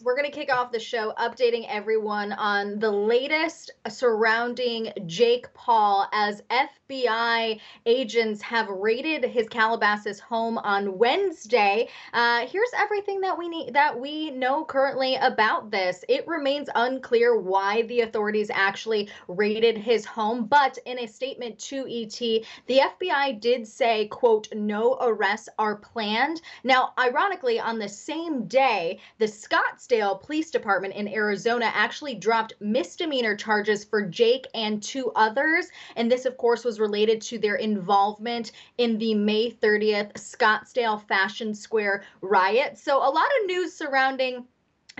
We're going to kick off the show updating everyone on the latest surrounding Jake Paul as FBI agents have raided his Calabasas home on Wednesday. Here's everything that we know currently about this. It remains unclear why the authorities actually raided his home, but in a statement to ET, the FBI did say, quote, "No arrests are planned." Now, ironically, on the same day, the Scottsdale Police Department in Arizona actually dropped misdemeanor charges for Jake and two others. And this, of course, was related to their involvement in the May 30th Scottsdale Fashion Square riot. So, a lot of news surrounding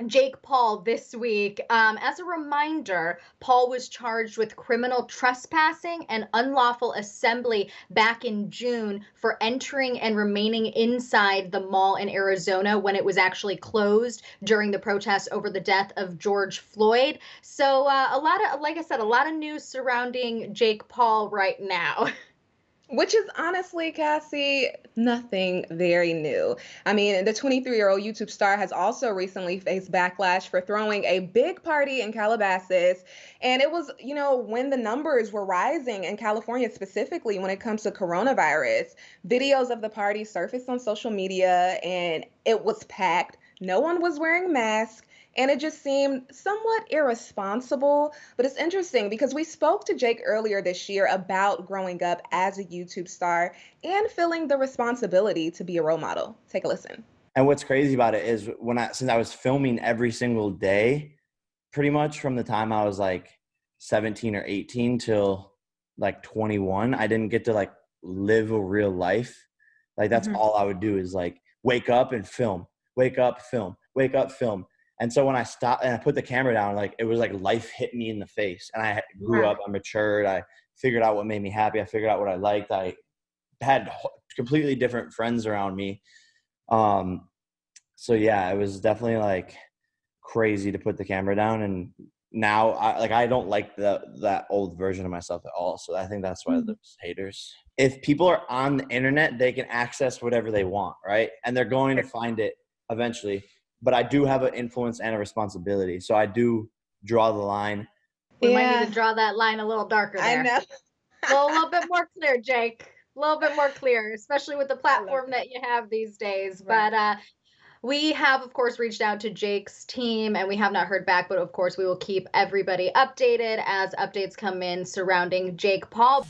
Jake Paul this week. As a reminder, Paul was charged with criminal trespassing and unlawful assembly back in June for entering and remaining inside the mall in Arizona when it was actually closed during the protests over the death of George Floyd. So like I said, a lot of news surrounding Jake Paul right now. Which is honestly, Cassie, nothing very new. I mean, the 23-year-old YouTube star has also recently faced backlash for throwing a big party in Calabasas. And it was, when the numbers were rising in California, specifically when it comes to coronavirus, videos of the party surfaced on social media and it was packed. No one was wearing masks. And it just seemed somewhat irresponsible. But it's interesting because we spoke to Jake earlier this year about growing up as a YouTube star and feeling the responsibility to be a role model. Take a listen. And what's crazy about it is since I was filming every single day, pretty much from the time I was like 17 or 18 till like 21, I didn't get to like live a real life. Like that's all I would do is like wake up and film, wake up, film, wake up, film. And so when I stopped and I put the camera down, like it was like life hit me in the face. And I grew up, I matured, I figured out what made me happy. I figured out what I liked. I had completely different friends around me. So yeah, it was definitely like crazy to put the camera down. And now I don't like that old version of myself at all. So I think that's why there's haters. If people are on the internet, they can access whatever they want, right? And they're going to find it eventually. But I do have an influence and a responsibility. So I do draw the line. We might need to draw that line a little darker there. I know. A little bit more clear, Jake. A little bit more clear, especially with the platform that you have these days. Right. But we have, of course, reached out to Jake's team and we have not heard back. But of course, we will keep everybody updated as updates come in surrounding Jake Paul.